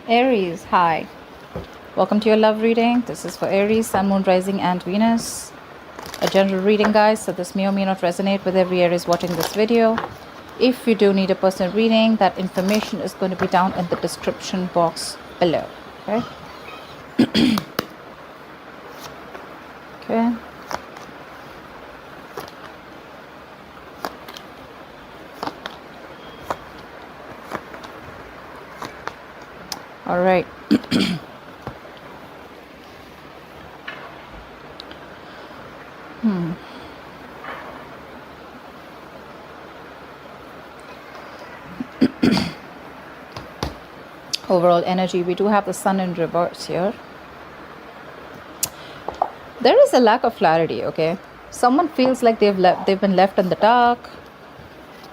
Aries, hi. Welcome to your love reading. This is for Aries, Sun, Moon, Rising, and Venus. A general reading, guys, so this may or may not resonate with every Aries watching this video. If you do need a personal reading, that information is going to be down in the description box below. Okay? Okay. All right. Overall energy, we do have the Sun in reverse here. There is a lack of clarity, okay? Someone feels like they've been left in the dark.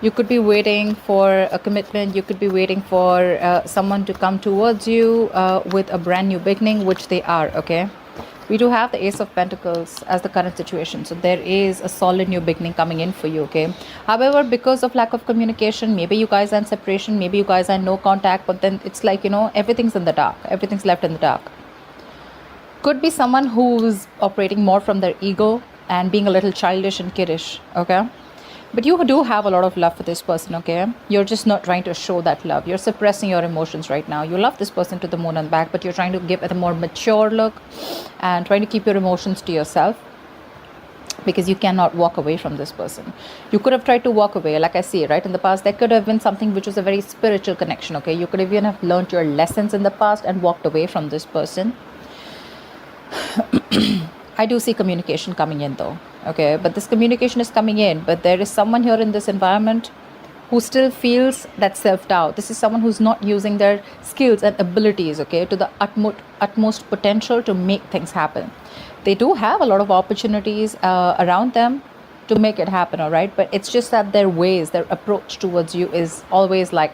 You could be waiting for a commitment. You could be waiting for someone to come towards you with a brand new beginning, which they are, okay? We do have the Ace of Pentacles as the current situation. So there is a solid new beginning coming in for you, okay? However, because of lack of communication, maybe you guys are in separation, maybe you guys are in no contact, but then it's like, you know, everything's in the dark. Everything's left in the dark. Could be someone who's operating more from their ego and being a little childish and kiddish, okay? But you do have a lot of love for this person, okay? You're just not trying to show that love. You're suppressing your emotions right now. You love this person to the moon and back, but you're trying to give it a more mature look and trying to keep your emotions to yourself because you cannot walk away from this person. You could have tried to walk away, like I see, right? In the past, there could have been something which was a very spiritual connection, okay? You could even have learned your lessons in the past and walked away from this person. I do see communication coming in though, okay? But this communication is coming in, but there is someone here in this environment who still feels that self-doubt. This is someone who's not using their skills and abilities, okay, to the utmost potential to make things happen. They do have a lot of opportunities around them to make it happen, all right? But it's just that their ways, their approach towards you is always like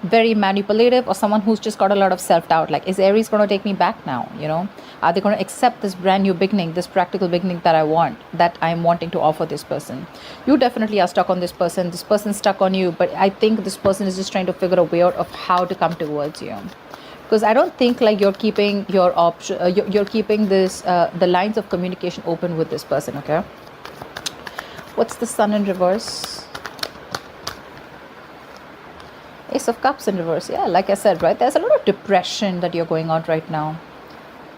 very manipulative, or someone who's just got a lot of self-doubt, like, is Aries going to take me back now, you know? Are they going to accept this brand new beginning, this practical beginning that I'm wanting to offer this person? You definitely are stuck on this person's stuck on you, but I think this person is just trying to figure a way out of how to come towards you, because I don't think like you're keeping your option, you're keeping this the lines of communication open with this person, okay? What's the Sun in reverse? Ace of Cups in reverse. Yeah, like I said, right, there's a lot of depression that you're going on right now.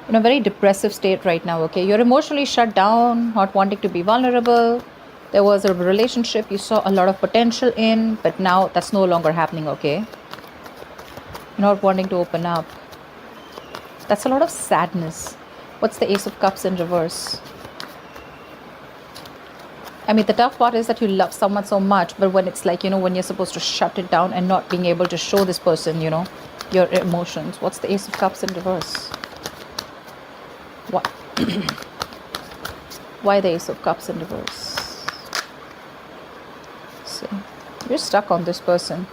In a very depressive state right now, okay? You're emotionally shut down, not wanting to be vulnerable. There was a relationship you saw a lot of potential in, but now that's no longer happening, okay? You're not wanting to open up. That's a lot of sadness. What's the Ace of Cups in reverse? I mean, the tough part is that you love someone so much, but when it's like, you know, when you're supposed to shut it down and not being able to show this person, you know, your emotions. What's the Ace of Cups in reverse? What? Why the Ace of Cups in reverse? So, you're stuck on this person.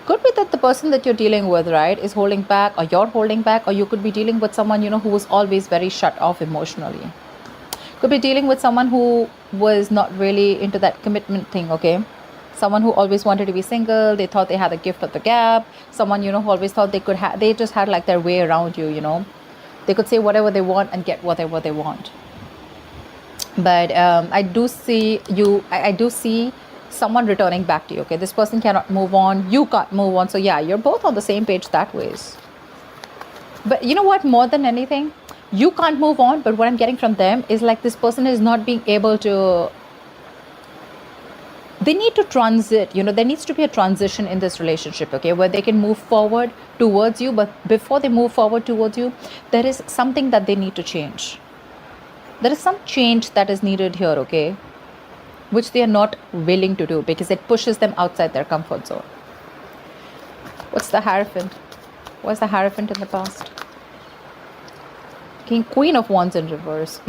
Could be that the person that you're dealing with, right, is holding back, or you're holding back, or you could be dealing with someone, you know, who was always very shut off emotionally. Could be dealing with someone who was not really into that commitment thing, okay? Someone who always wanted to be single. They thought they had the gift of the gab. Someone, you know, who always thought they just had like their way around you, you know? They could say whatever they want and get whatever they want. But I do see someone returning back to you, okay? This person cannot move on. You can't move on. So yeah, you're both on the same page that ways. But you know what? More than anything, you can't move on, but what I'm getting from them is like this person is not being able to, they need to transit, you know, there needs to be a transition in this relationship, okay, where they can move forward towards you, but before they move forward towards you, there is something that they need to change. There is some change that is needed here, okay, which they are not willing to do because it pushes them outside their comfort zone. What's the Hierophant? What's the Hierophant in the past? Queen of Wands in reverse.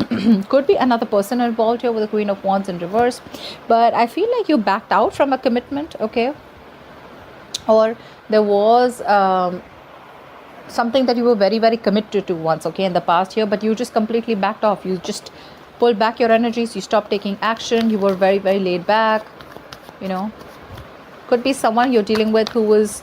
Could be another person involved here with the Queen of Wands in reverse, but I feel like you backed out from a commitment, okay? Or there was something that you were very, very committed to once, okay, in the past year, but you just completely backed off. You just pulled back your energies. You stopped taking action. You were very, very laid back, you know. Could be someone you're dealing with who was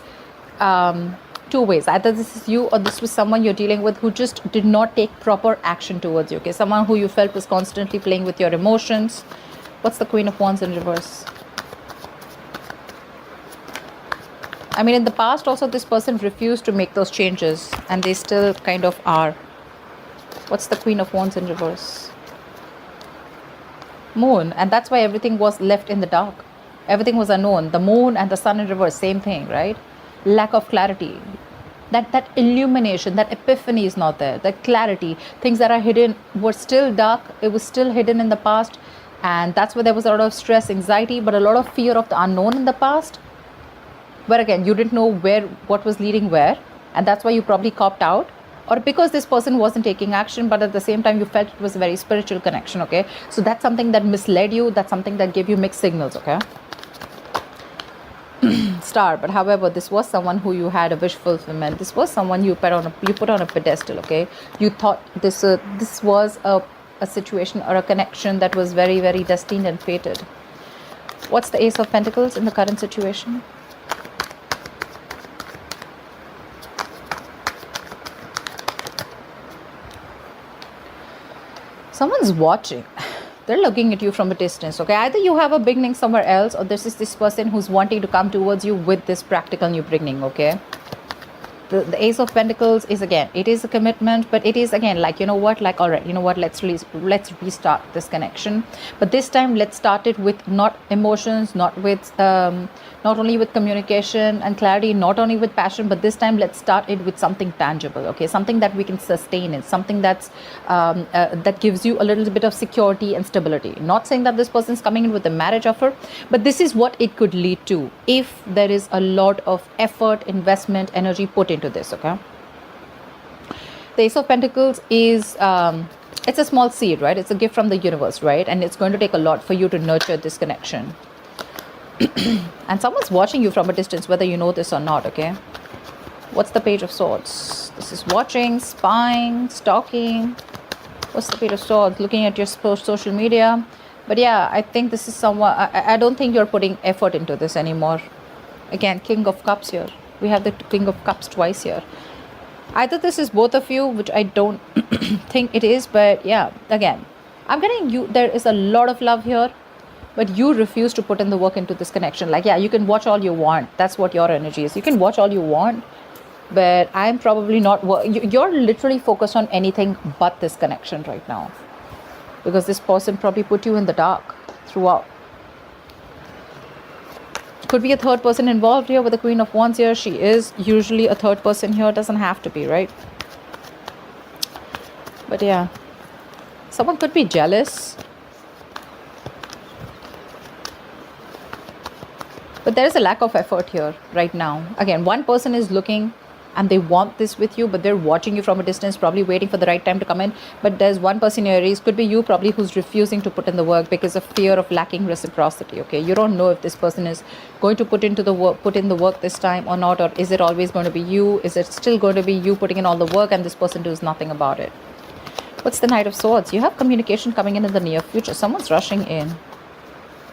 two ways. Either this is you or this was someone you're dealing with who just did not take proper action towards you. Okay, someone who you felt was constantly playing with your emotions. What's the Queen of Wands in reverse? I mean, in the past also this person refused to make those changes and they still kind of are. What's the Queen of Wands in reverse? Moon. And that's why everything was left in the dark. Everything was unknown. The moon and the sun in reverse, same thing, right? Lack of clarity. That illumination, that epiphany is not there. That clarity, things that are hidden were still dark. It was still hidden in the past. And that's where there was a lot of stress, anxiety, but a lot of fear of the unknown in the past. But again, you didn't know what was leading where, and that's why you probably copped out, or because this person wasn't taking action, but at the same time you felt it was a very spiritual connection. Okay, so that's something that misled you. That's something that gave you mixed signals. Okay. Star. But however, this was someone who you had a wish fulfillment. This was someone you put on a pedestal. Okay, you thought this was a situation or a connection that was very, very destined and fated. What's the Ace of Pentacles in the current situation? Someone's watching. They're looking at you from a distance. Okay, either you have a beginning somewhere else, or this is this person who's wanting to come towards you with this practical new beginning. Okay, the Ace of Pentacles is, again, it is a commitment, but it is again like, you know what, like, all right, you know what, let's restart this connection. But this time let's start it with not emotions, not only with communication and clarity, not only with passion, but this time let's start it with something tangible. Okay, something that we can sustain in, something that's that gives you a little bit of security and stability. Not saying that this person's coming in with a marriage offer, but this is what it could lead to if there is a lot of effort, investment, energy put into this. Okay, the Ace of Pentacles is it's a small seed, right? It's a gift from the universe, right? And it's going to take a lot for you to nurture this connection. And someone's watching you from a distance, whether you know this or not. Okay, what's the Page of Swords? This is watching, spying, stalking. What's the Page of Swords? Looking at your social media. But yeah, I think this is someone, I don't think you're putting effort into this anymore. Again, King of Cups here. We have the King of Cups twice here. Either this is both of you, which I don't think it is, but yeah, again, I'm getting you, there is a lot of love here, but you refuse to put in the work into this connection. Like, yeah, you can watch all you want. That's what your energy is. You can watch all you want, but I'm probably not, you're literally focused on anything but this connection right now, because this person probably put you in the dark throughout. Could be a third person involved here with the Queen of Wands here. She is usually a third person here. Doesn't have to be, right? But yeah, someone could be jealous. But there is a lack of effort here right now. Again, one person is looking and they want this with you, but they're watching you from a distance, probably waiting for the right time to come in. But there's one person in Aries, could be you probably, who's refusing to put in the work because of fear of lacking reciprocity. Okay, you don't know if this person is going to put in the work this time or not, or is it always going to be you? Is it still going to be you putting in all the work and this person does nothing about it? What's the Knight of Swords? You have communication coming in the near future. Someone's rushing in.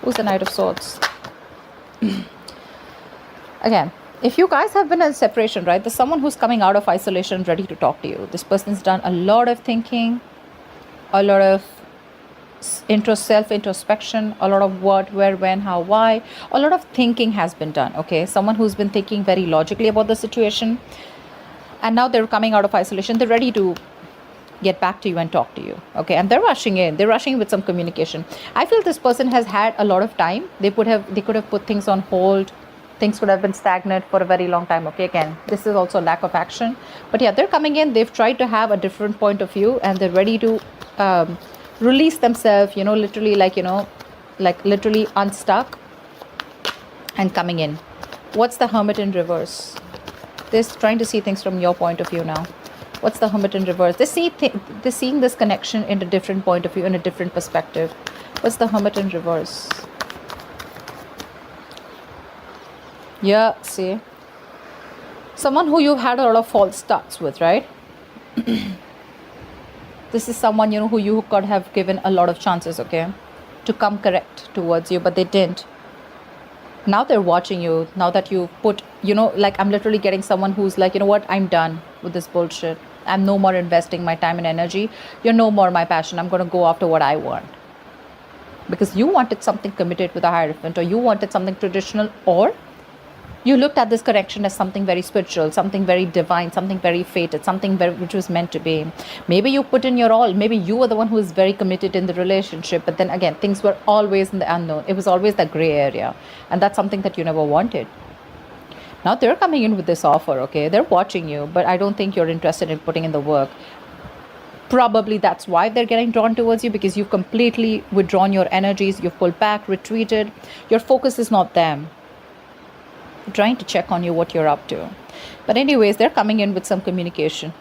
Who's the Knight of Swords? Again, if you guys have been in separation, right, there's someone who's coming out of isolation ready to talk to you. This person's done a lot of thinking, a lot of self-introspection, a lot of what, where, when, how, why. A lot of thinking has been done. Okay, someone who's been thinking very logically about the situation, and now they're coming out of isolation. They're ready to get back to you and talk to you. Okay, and they're rushing in. They're rushing with some communication. I feel this person has had a lot of time. They could have put things on hold. Things could have been stagnant for a very long time. Okay, again, this is also lack of action. But yeah, they're coming in. They've tried to have a different point of view, and they're ready to release themselves, you know, literally, like, you know, like literally unstuck and coming in. What's the Hermit in reverse? They're trying to see things from your point of view now. What's the Hermit in reverse? They're seeing this connection in a different point of view, in a different perspective. What's the Hermit in reverse? Yeah, see, someone who you've had a lot of false starts with, right? This is someone, you know, who you could have given a lot of chances, okay, to come correct towards you, but they didn't. Now they're watching you. Now that you put you know, like I'm literally getting someone who's like, you know what, I'm done with this bullshit. I'm no more investing my time and energy. You're no more my passion. I'm going to go after what I want. Because you wanted something committed with a hierophant, or you wanted something traditional, or you looked at this connection as something very spiritual, something very divine, something very fated, something very, which was meant to be. Maybe you put in your all. Maybe you were the one who was very committed in the relationship. But then again, things were always in the unknown. It was always that gray area. And that's something that you never wanted. Now they're coming in with this offer, okay? They're watching you, but I don't think you're interested in putting in the work. Probably that's why they're getting drawn towards you, because you've completely withdrawn your energies. You've pulled back, retreated. Your focus is not them. They're trying to check on you, what you're up to. But anyways, they're coming in with some communication.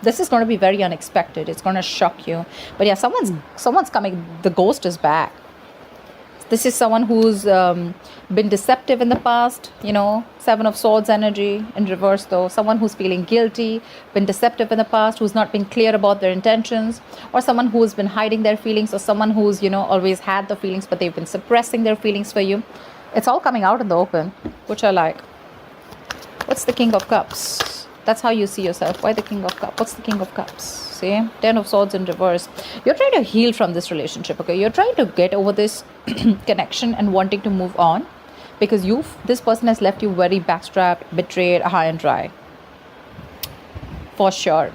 This is going to be very unexpected. It's going to shock you. But yeah, someone's coming. The ghost is back. This is someone who's been deceptive in the past, you know, 7 of Swords energy in reverse though. Someone who's feeling guilty, been deceptive in the past, who's not been clear about their intentions, or someone who's been hiding their feelings, or someone who's, you know, always had the feelings, but they've been suppressing their feelings for you. It's all coming out in the open, which I like. What's the King of Cups? That's how you see yourself. Why the King of Cups? What's the King of Cups? See? 10 of Swords in reverse. You're trying to heal from this relationship, okay? You're trying to get over this connection and wanting to move on, because this person has left you very backstrapped, betrayed, high and dry. For sure.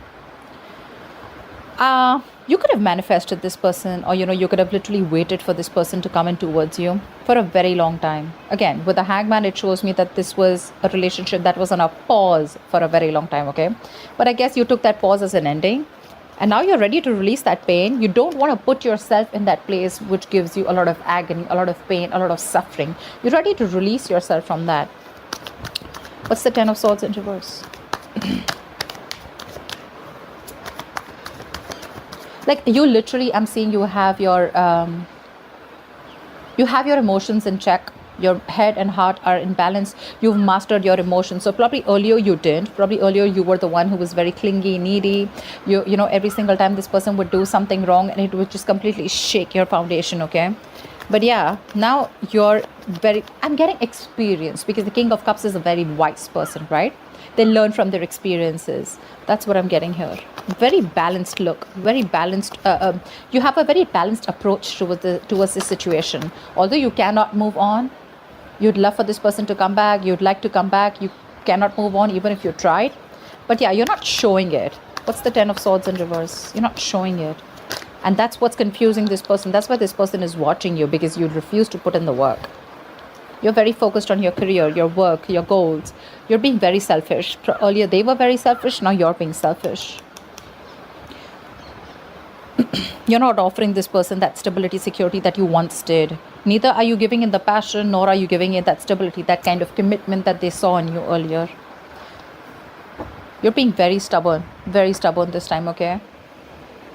You could have manifested this person, or, you know, you could have literally waited for this person to come in towards you for a very long time. Again, with the Hangman, it shows me that this was a relationship that was on a pause for a very long time, okay? But I guess you took that pause as an ending, and now you're ready to release that pain. You don't want to put yourself in that place which gives you a lot of agony, a lot of pain, a lot of suffering. You're ready to release yourself from that. What's the 10 of Swords in reverse? Like, you literally, I'm seeing you have your emotions in check. Your head and heart are in balance. You've mastered your emotions. So probably earlier you didn't. Probably earlier you were the one who was very clingy, needy. You know, every single time this person would do something wrong, and it would just completely shake your foundation, okay? But yeah, now I'm getting experience, because the King of Cups is a very wise person, right? They learn from their experiences. That's what I'm getting here. Very balanced look, very balanced. You have a very balanced approach towards this situation. Although you cannot move on, you'd love for this person to come back. You'd like to come back. You cannot move on even if you tried. But yeah, you're not showing it. What's the 10 of Swords in reverse? You're not showing it. And that's what's confusing this person. That's why this person is watching you, because you refuse to put in the work. You're very focused on your career, your work, your goals. You're being very selfish. Earlier they were very selfish. Now you're being selfish. You're not offering this person that stability, security that you once did. Neither are you giving it the passion, nor are you giving it that stability, that kind of commitment that they saw in you earlier. You're being very stubborn this time, okay?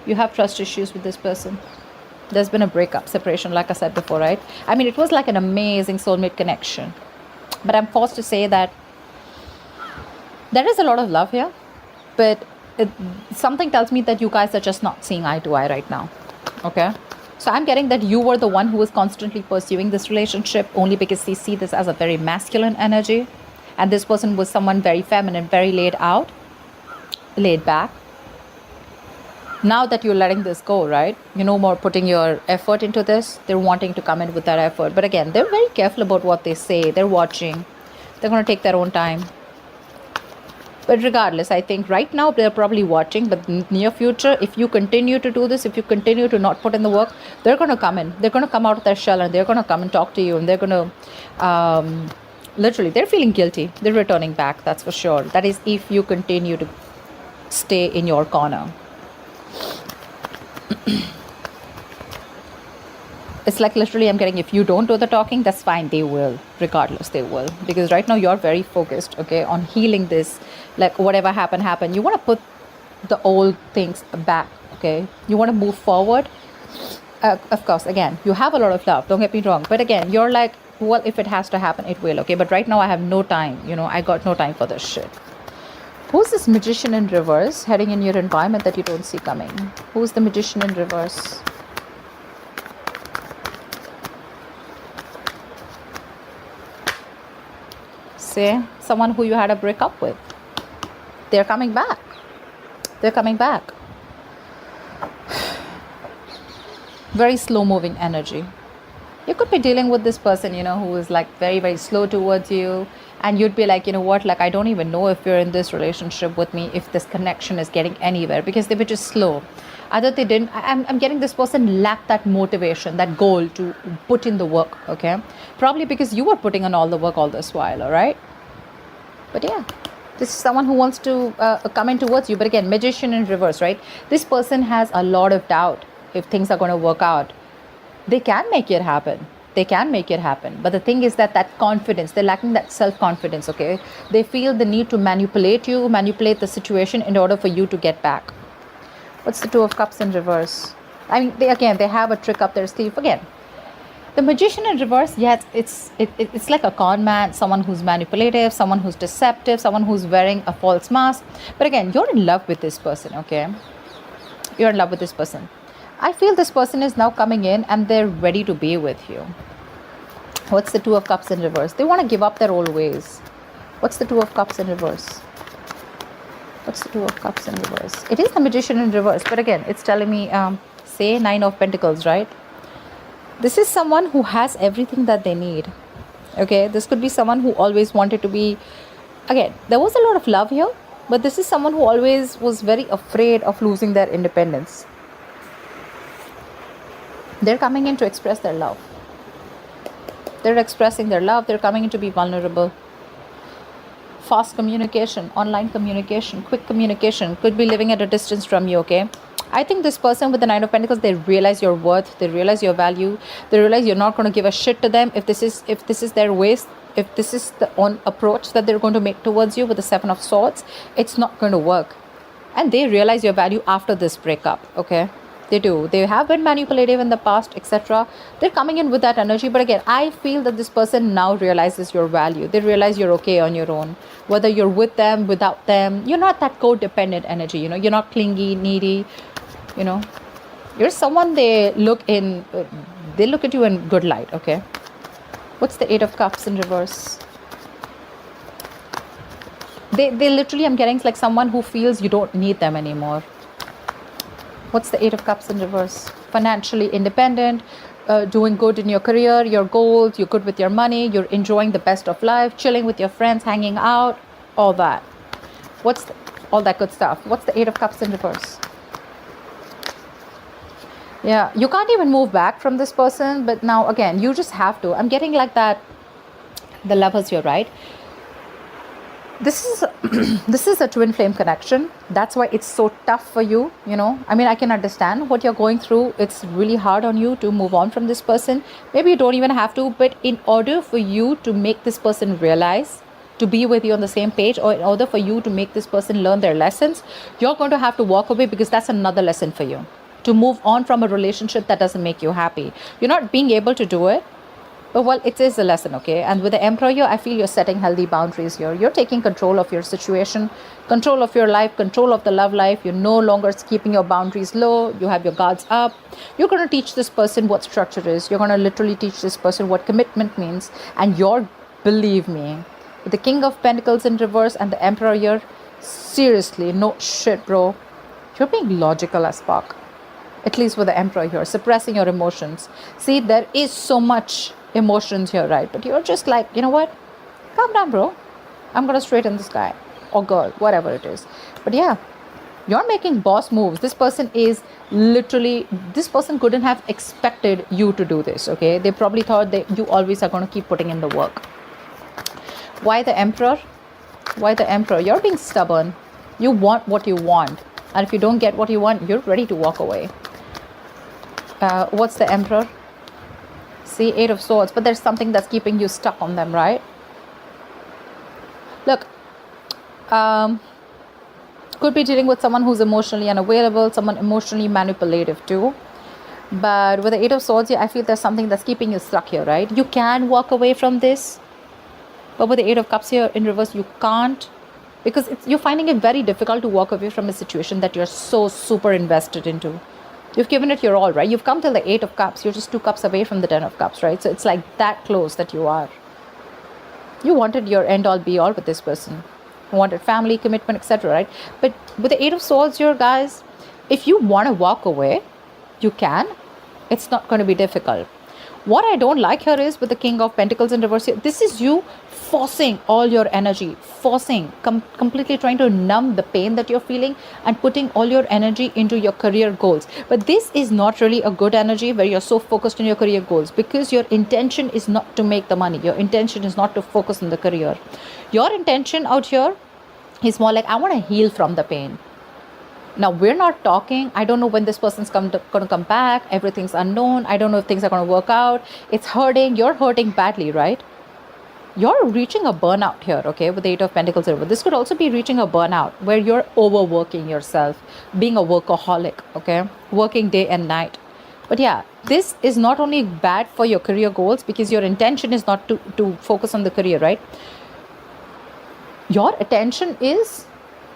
You have trust issues with this person. There's been a breakup, separation, like I said before, right? I mean, it was like an amazing soulmate connection. But I'm forced to say that there is a lot of love here, but something tells me that you guys are just not seeing eye to eye right now, okay? So I'm getting that you were the one who was constantly pursuing this relationship only because they see this as a very masculine energy, and this person was someone very feminine, very laid back. Now that you're letting this go, right? You're no more putting your effort into this. They're wanting to come in with that effort. But again, they're very careful about what they say. They're watching. They're going to take their own time. But regardless, I think right now they're probably watching. But in the near future, if you continue to do this, if you continue to not put in the work, they're going to come in. They're going to come out of their shell, and they're going to come and talk to you. And they're going to, literally, they're feeling guilty. They're returning back, that's for sure. That is if you continue to stay in your corner. It's like literally I'm getting, if you don't do the talking, that's fine, they will, regardless, they will, because right now you're very focused, okay, on healing this. Like, whatever happened. You want to put the old things back, okay? You want to move forward. Of course, again, you have a lot of love, don't get me wrong, but again, you're like, well, if it has to happen, it will, okay? But right now I have no time, you know, I got no time for this shit. Who's this Magician in reverse heading in your environment that you don't see coming? Who's the Magician in reverse? See, someone who you had a breakup with, they're coming back. They're coming back. Very slow moving energy. You could be dealing with this person, who is like very, very slow towards you. And you'd be like, you know what, like, I don't even know if you're in this relationship with me, if this connection is getting anywhere, because they were just slow. Either they didn't, I'm getting this person lacked that motivation, that goal to put in the work, okay? Probably because you were putting in all the work all this while, all right? But yeah, this is someone who wants to come in towards you. But again, magician in reverse, right? This person has a lot of doubt if things are going to work out. They can make it happen. They can make it happen. But the thing is that confidence, they're lacking that self-confidence, okay? They feel the need to manipulate you, manipulate the situation in order for you to get back. What's the Two of Cups in reverse? I mean, they have a trick up their sleeve. Again, the magician in reverse, yes, it's like a con man, someone who's manipulative, someone who's deceptive, someone who's wearing a false mask. But again, you're in love with this person, okay? You're in love with this person. I feel this person is now coming in and they're ready to be with you. What's the Two of Cups in reverse? They want to give up their old ways. What's the Two of Cups in reverse? What's the Two of Cups in reverse? It is the magician in reverse. But again, it's telling me, say Nine of Pentacles, right? This is someone who has everything that they need. Okay, this could be someone who always wanted to be, again, there was a lot of love here, but this is someone who always was very afraid of losing their independence. They're coming in to express their love. They're expressing their love. They're coming in to be vulnerable. Fast communication, online communication, quick communication. Could be living at a distance from you, okay? I think this person with the Nine of Pentacles, they realize your worth. They realize your value. They realize you're not going to give a shit to them if this is their ways. If this is the approach that they're going to make towards you with the Seven of Swords, it's not going to work. And they realize your value after this breakup, okay? They do. They have been manipulative in the past, etc. They're coming in with that energy. But again, I feel that this person now realizes your value. They realize you're okay on your own. Whether you're with them, without them, you're not that codependent energy. You're not clingy, needy. You're someone they look at you in good light, okay? What's the Eight of Cups in reverse? They literally, I'm getting like someone who feels you don't need them anymore. What's the Eight of Cups in reverse? Financially independent, doing good in your career, your goals, you're good with your money, you're enjoying the best of life, chilling with your friends, hanging out, all that. All that good stuff. What's the Eight of Cups in reverse? Yeah, you can't even move back from this person, but now again, you just have to. I'm getting like that, the Lovers here, right? This is a twin flame connection. That's why it's so tough for you, I mean, I can understand what you're going through. It's really hard on you to move on from this person. Maybe you don't even have to, but in order for you to make this person realize to be with you on the same page, or in order for you to make this person learn their lessons, you're going to have to walk away, because that's another lesson for you. To move on from a relationship that doesn't make you happy. You're not being able to do it. But well, it is a lesson, okay? And with the Emperor here, I feel you're setting healthy boundaries here. You're taking control of your situation, control of your life, control of the love life. You're no longer keeping your boundaries low. You have your guards up. You're going to teach this person what structure is. You're going to literally teach this person what commitment means. And believe me, with the King of Pentacles in reverse and the Emperor here, seriously, no shit, bro. You're being logical as fuck. At least with the Emperor here, suppressing your emotions. See, there is so much emotions here, right? But you're just like, you know what? Calm down, bro. I'm going to straighten this guy or girl, whatever it is. But yeah, you're making boss moves. This person couldn't have expected you to do this, okay? They probably thought that you always are going to keep putting in the work. Why the Emperor? Why the Emperor? You're being stubborn. You want what you want. And if you don't get what you want, you're ready to walk away. What's the Emperor? See, Eight of Swords. But there's something that's keeping you stuck on them, right? Look, could be dealing with someone who's emotionally unavailable, someone emotionally manipulative too. But with the Eight of Swords here, I feel there's something that's keeping you stuck here, right? You can walk away from this. But with the Eight of Cups here in reverse, you can't. Because you're finding it very difficult to walk away from a situation that you're so super invested into. You've given it your all, right? You've come till the Eight of Cups. You're just 2 cups away from the 10 of Cups, right? So it's like that close that you are. You wanted your end all be all with this person. You wanted family, commitment, etc., right? But with the Eight of Swords here, guys, if you want to walk away, you can. It's not going to be difficult. What I don't like here is with the King of Pentacles in reverse here, this is you forcing all your energy, completely trying to numb the pain that you're feeling and putting all your energy into your career goals. But this is not really a good energy where you're so focused on your career goals, because your intention is not to make the money. Your intention is not to focus on the career. Your intention out here is more like, I want to heal from the pain. Now, we're not talking, I don't know when this person's going to come back. Everything's unknown. I don't know if things are going to work out. It's hurting. You're hurting badly, right? You're reaching a burnout here, okay, with the Eight of Pentacles. This could also be reaching a burnout where you're overworking yourself, being a workaholic, okay, working day and night. But yeah, this is not only bad for your career goals, because your intention is not to focus on the career, right? Your attention is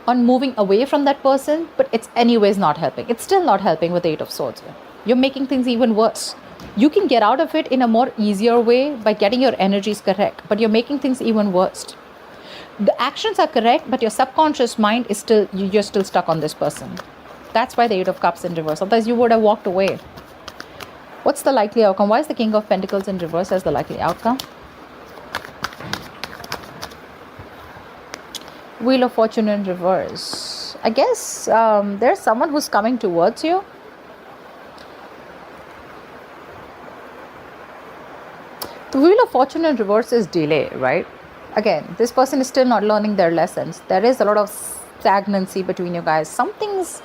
on moving away from that person, but it's anyways not helping. It's still not helping with the Eight of Swords. You're making things even worse. You can get out of it in a more easier way by getting your energies correct, but you're making things even worse. The actions are correct, but your subconscious mind is still, you're still stuck on this person. That's why the Eight of Cups in reverse. Otherwise, you would have walked away. What's the likely outcome? Why is the King of Pentacles in reverse as the likely outcome? Wheel of Fortune in reverse. I guess there's someone who's coming towards you. The Wheel of Fortune in reverse is delay, right? Again, this person is still not learning their lessons. There is a lot of stagnancy between you guys. Something's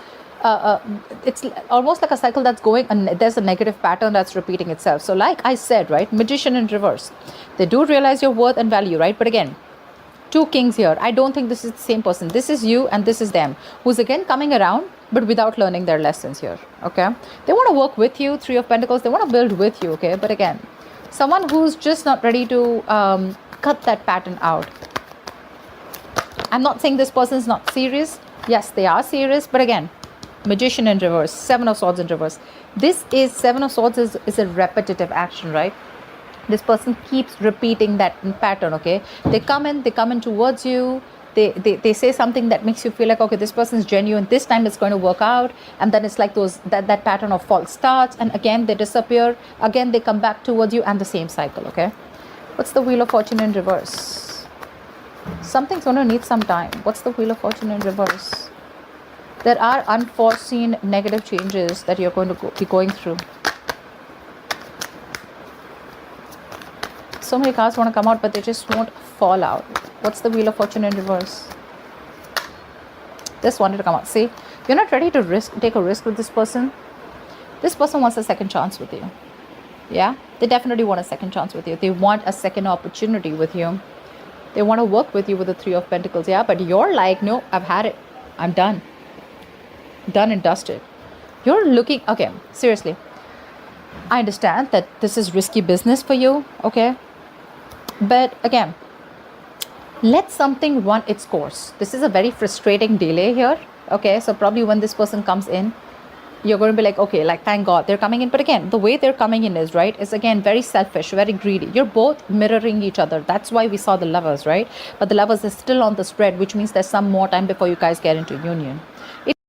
it's almost like a cycle that's going, and there's a negative pattern that's repeating itself. So like I said, right, Magician in reverse. They do realize your worth and value, right? But again, two kings here. I don't think this is the same person. This is you and this is them, who's again coming around, but without learning their lessons here, okay? They want to work with you, Three of Pentacles. They want to build with you, okay? But again, someone who's just not ready to cut that pattern out. I'm not saying this person is not serious. Yes, they are serious, but again, Magician in reverse, Seven of Swords in reverse. This is, Seven of Swords is a repetitive action, right? This person keeps repeating that pattern, okay? They come in towards you. They say something that makes you feel like, okay, this person is genuine. This time it's going to work out. And then it's like that pattern of false starts. And again, they disappear. Again, they come back towards you, and the same cycle, okay? What's the Wheel of Fortune in reverse? Something's going to need some time. What's the Wheel of Fortune in reverse? There are unforeseen negative changes that you're going to be going through. So many cards want to come out, but they just won't fall out. What's the Wheel of Fortune in reverse? This wanted to come out. See, you're not ready to take a risk with this person. This person wants a second chance with you. Yeah, they definitely want a second chance with you. They want a second opportunity with you. They want to work with you with the Three of Pentacles. Yeah, but you're like, no, I've had it. I'm done. Done and dusted. You're looking, okay, seriously. I understand that this is risky business for you, okay? But again, let something run its course. This is a very frustrating delay here, okay? So probably when this person comes in, you're going to be like, okay, like, thank God they're coming in. But again, the way they're coming in is, right, is again very selfish, very greedy. You're both mirroring each other. That's why we saw the Lovers, right? But the Lovers is still on the spread, which means there's some more time before you guys get into union.